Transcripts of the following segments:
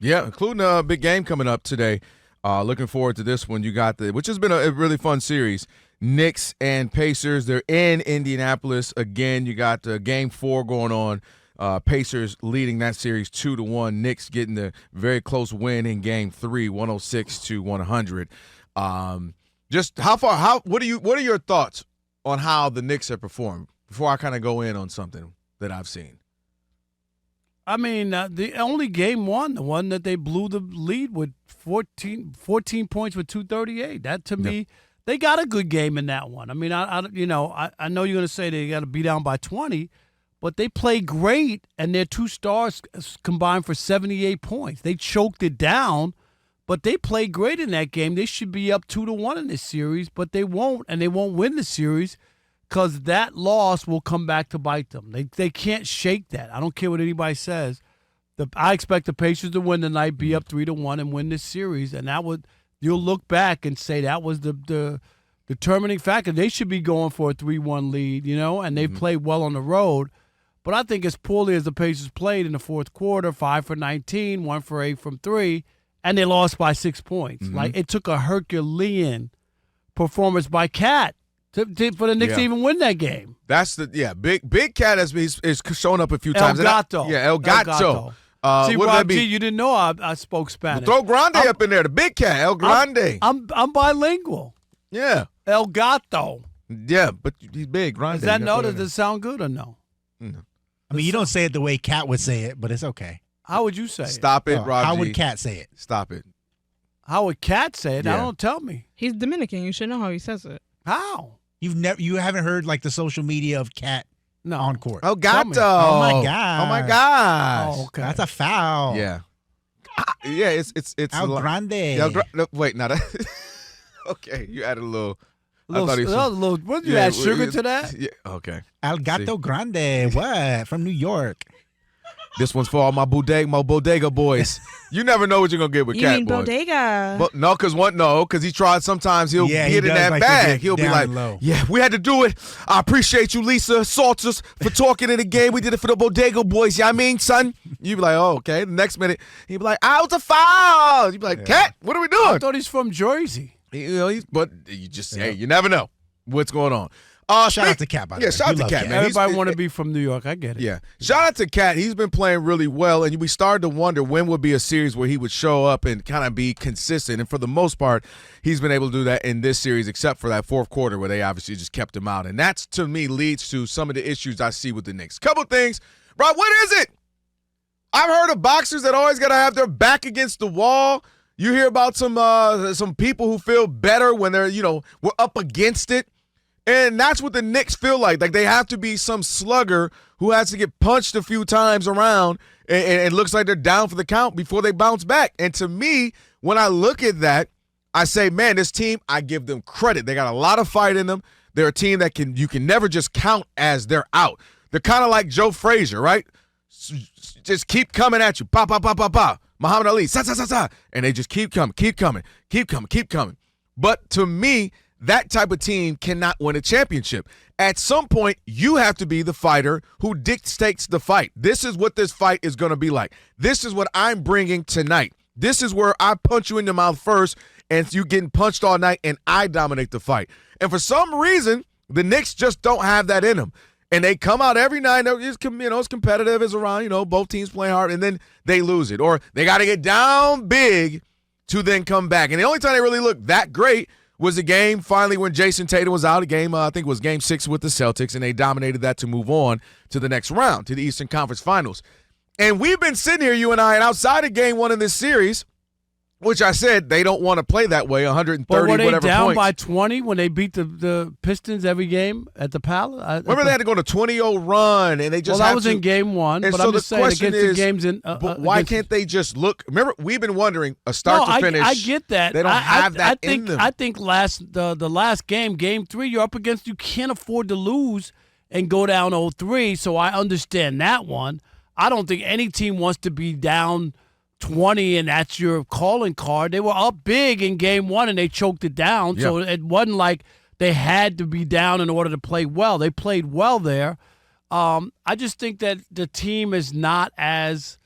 Yeah, including a big game coming up today. Looking forward to this one. You got which has been a really fun series. Knicks and Pacers. They're in Indianapolis again. You got Game 4 going on. Pacers leading that series 2-1. Knicks getting the very close win in Game 3, 106-100. Just how far? What are your thoughts on how the Knicks have performed? Before I kind of go in on something that I've seen. I mean, the only game one, the one that they blew the lead with 14 points with 2:38. That to me, they got a good game in that one. I mean, I know you're going to say they got to be down by 20, but they played great, and their two stars combined for 78 points. They choked it down, but they played great in that game. They should be up 2-1 in this series, but they won't, and they won't win the series. Because that loss will come back to bite them. They can't shake that. I don't care what anybody says. I expect the Pacers to win tonight, be up 3-1, and win this series. And you'll look back and say that was the determining factor. They should be going for a 3-1 lead, and they've played well on the road. But I think as poorly as the Pacers played in the fourth quarter, 5 for 19, 1 for 8 from 3, and they lost by 6 points. Mm-hmm. Like, it took a Herculean performance by Cat for the Knicks to even win that game. That's Big Cat is showing up a few times. El Gato. El Gato. See, Rob G, you didn't know I spoke Spanish. Well, throw Grande up in there. The Big Cat, El Grande. I'm bilingual. Yeah. El Gato. Yeah, but he's big. Grande. Does it sound good or no? No. I mean, you don't say it the way Cat would say it, but it's okay. How would you say it? Stop it, Rob G. How would Cat say it? Stop it. How would Cat say it? Yeah. Don't tell me. He's Dominican. You should know how he says it. How? You haven't heard like the social media of Cat on court. El Gato. Oh my god. Oh my gosh. Oh, okay. That's a foul. Yeah. Yeah, it's El Grande. Wait, not that. Okay, you added a little. What did you add sugar to that? Yeah. Okay. El Gato Grande. What? From New York. This one's for all my bodega boys. You never know what you're gonna get with Cat boys. Bodega? But because he tried. Sometimes he'll get in that like bag. He'll be like, low. "Yeah, we had to do it. I appreciate you, Lisa Salters, for talking in the game. We did it for the bodega boys. I mean, son." You be like, "Oh, okay." The next minute, he'd be like, "I was a foul." You be like, "Cat, what are we doing?" I thought he's from Jersey. But you just hey, you never know what's going on. Shout out to Cat, by the way. Yeah, shout out to Cat, man. Everybody want to be from New York. I get it. Yeah. Shout out to Cat. He's been playing really well, and we started to wonder when would be a series where he would show up and kind of be consistent. And for the most part, he's been able to do that in this series, except for that fourth quarter where they obviously just kept him out. And that's, to me, leads to some of the issues I see with the Knicks. Couple things. Rob, what is it? I've heard of boxers that always got to have their back against the wall. You hear about some people who feel better when they're, we're up against it. And that's what the Knicks feel like. Like they have to be some slugger who has to get punched a few times around and it looks like they're down for the count before they bounce back. And to me, when I look at that, I say, man, this team, I give them credit. They got a lot of fight in them. They're a team that you can never just count as they're out. They're kind of like Joe Frazier, right? Just keep coming at you. Pa, pa, pa, pa, pa. Muhammad Ali, sa, sa, sa, sa. And they just keep coming. But to me, that type of team cannot win a championship. At some point, you have to be the fighter who dictates the fight. This is what this fight is going to be like. This is what I'm bringing tonight. This is where I punch you in the mouth first, and you getting punched all night, and I dominate the fight. And for some reason, the Knicks just don't have that in them. And they come out every night. It's competitive. It's around, both teams playing hard, and then they lose it. Or they got to get down big to then come back. And the only time they really looked that great was a game finally when Jason Tatum was out. A game, I think it was Game 6 with the Celtics, and they dominated that to move on to the next round, to the Eastern Conference Finals. And we've been sitting here, you and I, and outside of Game 1 in this series, which I said they don't want to play that way, 130 but were they whatever down points. by 20 when they beat the Pistons every game at the Palace? Remember they had to go on a 20-0 run, and they just that was in Game 1, and but so I'm just saying against the games in but why can't they just look? Remember, we've been wondering, a start to finish. I get that. They don't have that in them. I think the last game, Game 3, you're up against, you can't afford to lose and go down 0-3, so I understand that one. I don't think any team wants to be down 20 and that's your calling card. They were up big in Game 1 and they choked it down, so it wasn't like they had to be down in order to play well. They played well there. I just think that the team is not as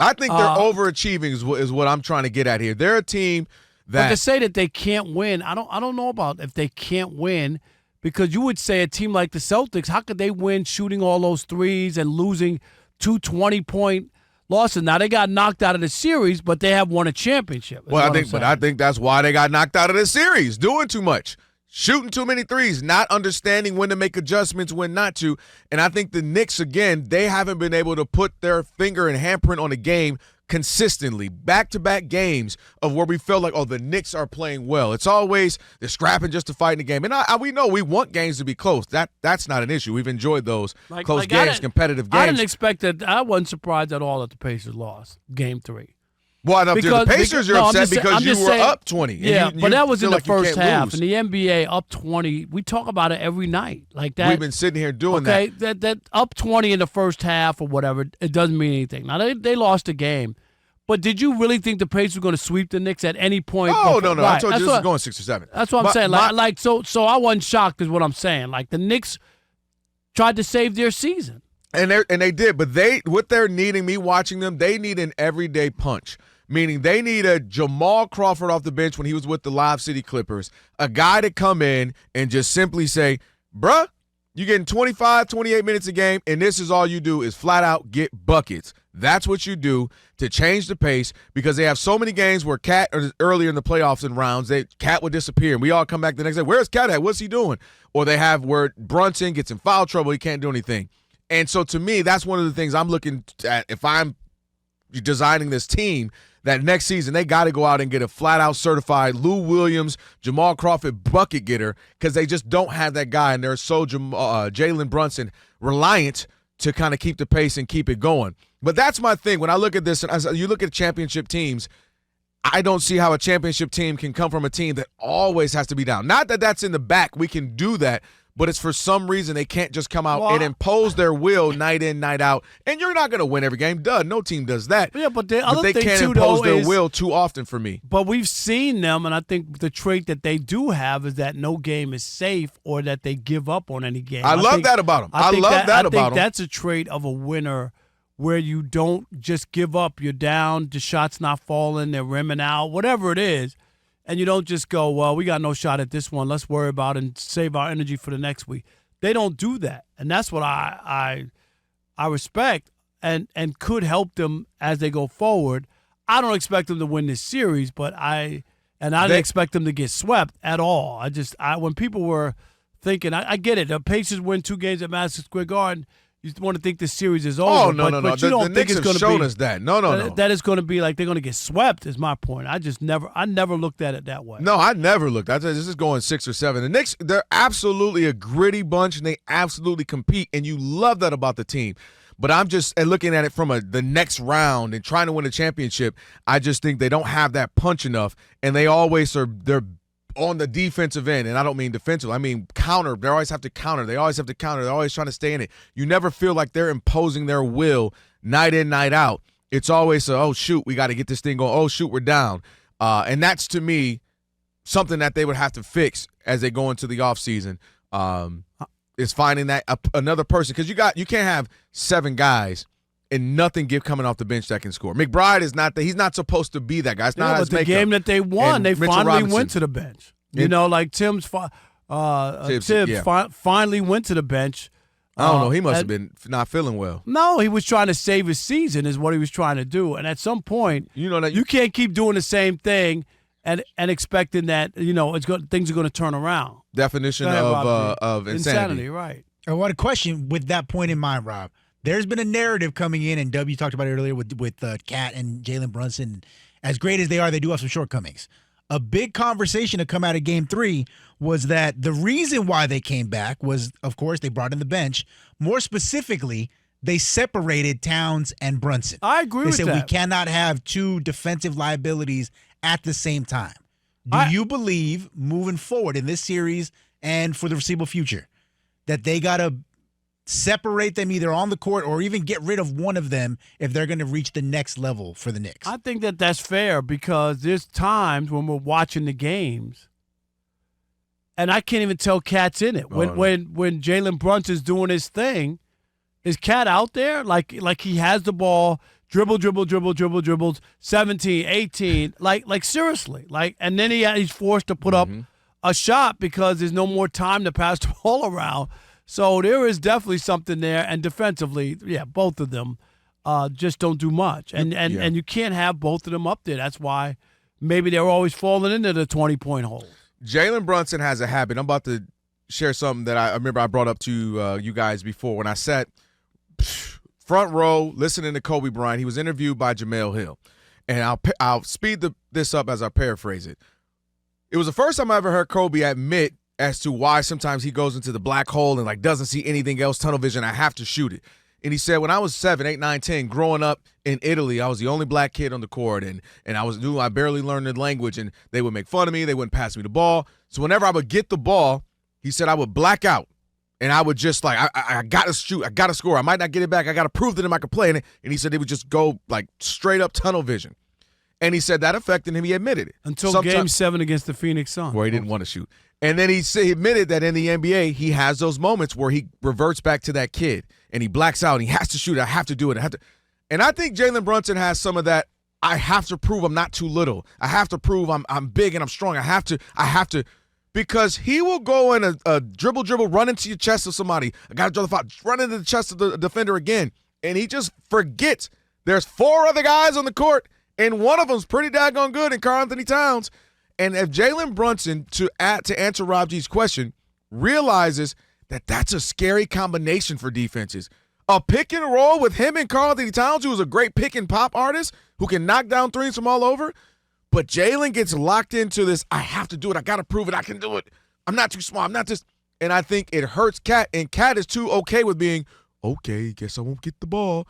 I think they're overachieving is what I'm trying to get at here. They're a team that. But to say that they can't win, I don't know about if they can't win, because you would say a team like the Celtics, how could they win shooting all those threes and losing 2 20-point losses? Now they got knocked out of the series, but they have won a championship. Well, I think that's why they got knocked out of the series, doing too much. Shooting too many threes, not understanding when to make adjustments, when not to. And I think the Knicks, again, they haven't been able to put their finger and handprint on the game consistently. Back-to-back games of where we felt like, oh, the Knicks are playing well. It's always they're scrapping just to fight in the game. And we know we want games to be close. That's not an issue. We've enjoyed those close games, competitive games. I didn't expect that. I wasn't surprised at all that the Pacers lost Game 3. Well, the Pacers are upset because you were up 20. Yeah, but that was in the like first half. In the NBA, up 20, we talk about it every night. Like that. We've been sitting here doing that. Okay, that up 20 in the first half or whatever, it doesn't mean anything. Now, they lost the game. But did you really think the Pacers were going to sweep the Knicks at any point? Oh, no. Right. I told you this is going 6 or 7. That's what I'm saying. So I wasn't shocked is what I'm saying. Like, the Knicks tried to save their season. And they did. But what they're needing, me watching them, they need an everyday punch. Meaning they need a Jamal Crawford off the bench when he was with the Live City Clippers, a guy to come in and just simply say, bruh, you're getting 25, 28 minutes a game, and this is all you do is flat out get buckets. That's what you do to change the pace, because they have so many games where Cat, earlier in the playoffs and rounds, Cat would disappear, and we all come back the next day. Where's Cat at? What's he doing? Or they have where Brunson gets in foul trouble. He can't do anything. And so to me, that's one of the things I'm looking at if I'm designing this team, that next season they got to go out and get a flat-out certified Lou Williams, Jamal Crawford bucket getter, because they just don't have that guy, and they're so Jalen Brunson reliant to kind of keep the pace and keep it going. But that's my thing. When I look at this, and you look at championship teams, I don't see how a championship team can come from a team that always has to be down. Not that that's in the back. We can do that. But it's for some reason they can't just come out and impose their will night in, night out. And you're not going to win every game. Duh, no team does that. Yeah, but the other they thing can't too, impose though, their will too often for me. But we've seen them, and I think the trait that they do have is that no game is safe or that they give up on any game. I love that about them. I love that about them. I think that's a trait of a winner, where you don't just give up. You're down, the shot's not falling, they're rimming out, whatever it is. And you don't just go, well, we got no shot at this one. Let's worry about it and save our energy for the next week. They don't do that, and that's what I respect and could help them as they go forward. I don't expect them to win this series, but I didn't expect them to get swept at all. When people were thinking, I get it. The Pacers win 2 games at Madison Square Garden. You want to think the series is over. Oh, no. But you don't think it's going to be. Shown us that. No. That is going to be like they're going to get swept is my point. I never looked at it that way. No, I never looked. This is going 6 or 7. The Knicks, they're absolutely a gritty bunch, and they absolutely compete, and you love that about the team. But I'm just looking at it from the next round and trying to win a championship. I just think they don't have that punch enough, and they always they're on the defensive end, and I don't mean defensive. I mean counter. They always have to counter. They're always trying to stay in it. You never feel like they're imposing their will night in, night out. It's always, oh, shoot, we got to get this thing going. Oh, shoot, we're down. And that's, to me, something that they would have to fix as they go into the offseason, is finding that another person. Because you can't have 7 guys and nothing coming off the bench that can score. McBride is not he's not supposed to be that guy. It's not his makeup. The game that they won, they finally Robinson went to the bench. Like Tibbs finally went to the bench. I don't know. He must have been not feeling well. No, he was trying to save his season is what he was trying to do. And at some point, you can't keep doing the same thing and expecting that, things are going to turn around. Definition of insanity. Right. I want a question with that point in mind, Rob. There's been a narrative coming in, and W talked about it earlier with Cat and Jalen Brunson. As great as they are, they do have some shortcomings. A big conversation to come out of Game 3 was that the reason why they came back was, of course, they brought in the bench. More specifically, they separated Towns and Brunson. I agree with that. They said we cannot have 2 defensive liabilities at the same time. Do you believe, moving forward in this series and for the foreseeable future, that they got to separate them either on the court or even get rid of one of them if they're going to reach the next level for the Knicks? I think that that's fair, because there's times when we're watching the games and I can't even tell Cat's in it. When Jalen Brunson's doing his thing, is Cat out there? Like he has the ball, dribbles, 17, 18, like seriously, and then he's forced to put up a shot because there's no more time to pass the ball around. So there is definitely something there, and defensively, both of them just don't do much, and you can't have both of them up there. That's why maybe they're always falling into the 20-point hole. Jalen Brunson has a habit. I'm about to share something that I remember I brought up to you guys before when I sat front row listening to Kobe Bryant. He was interviewed by Jamel Hill, and I'll speed this up as I paraphrase it. It was the first time I ever heard Kobe admit as to why sometimes he goes into the black hole and like doesn't see anything else, tunnel vision. I have to shoot it. And he said, when I was 7, 8, 9, 10, growing up in Italy, I was the only black kid on the court, and I barely learned the language, and they would make fun of me. They wouldn't pass me the ball. So whenever I would get the ball, he said I would black out, and I would just like, I got to shoot. I got to score. I might not get it back. I got to prove to them I could play. And he said it would just go like straight up tunnel vision. And he said that affected him. He admitted it. Until Game 7 against the Phoenix Suns. Where he didn't want to shoot. And then he admitted that in the NBA, he has those moments where he reverts back to that kid and he blacks out and he has to shoot. I have to do it. And I think Jalen Brunson has some of that. I have to prove I'm not too little. I have to prove I'm big and I'm strong. I have to. Because he will go in a dribble, run into your chest of somebody. I got to draw the foul. Run into the chest of the defender again. And he just forgets there's 4 other guys on the court, and one of them's pretty daggone good in Karl-Anthony Towns. And if Jalen Brunson, to answer Rob G's question, realizes that that's a scary combination for defenses. A pick and roll with him and Karl-Anthony Towns, who is a great pick and pop artist who can knock down threes from all over. But Jalen gets locked into this, I have to do it. I got to prove it. I can do it. I'm not too small. I'm not just. And I think it hurts Cat. And Cat is too okay with being, okay, guess I won't get the ball.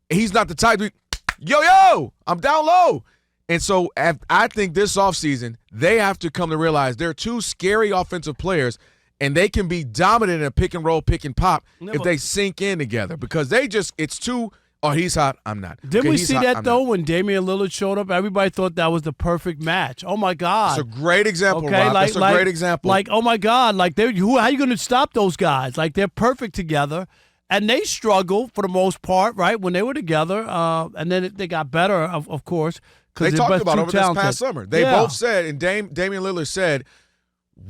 And he's not the type to, yo, I'm down low. And so I think this offseason, they have to come to realize they're 2 scary offensive players, and they can be dominant in a pick and roll, pick and pop if they sink in together. Because it's too, oh, he's hot, I'm not. Didn't we see that, though, when Damian Lillard showed up? Everybody thought that was the perfect match. Oh, my God. It's a great example, Rob. That's a great example. Like, oh, my God. Like, how are you going to stop those guys? Like, they're perfect together. And they struggled for the most part, right, when they were together. And then they got better, of course. They talked about over this past summer. They both said, and Damian Lillard said,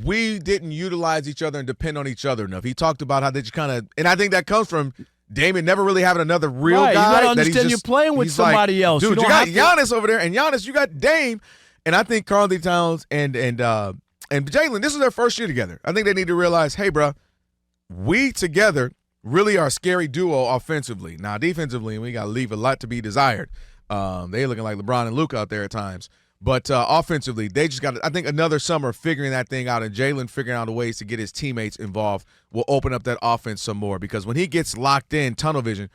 we didn't utilize each other and depend on each other enough. He talked about how they just kind of – and I think that comes from Damian never really having another real guy. You got to understand you're playing with somebody else. Dude, you got Giannis over there, and Giannis, you got Dame. And I think Karl-Anthony Towns and Jalen, this is their first year together. I think they need to realize, hey, bro, we together really are a scary duo offensively. Now, defensively, we got to leave a lot to be desired. They're looking like LeBron and Luka out there at times. But offensively, they just got, I think, another summer figuring that thing out, and Jalen figuring out ways to get his teammates involved will open up that offense some more. Because when he gets locked in, tunnel vision,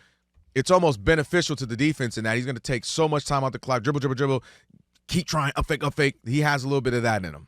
it's almost beneficial to the defense in that he's going to take so much time out the clock, dribble, keep trying, up fake. He has a little bit of that in him.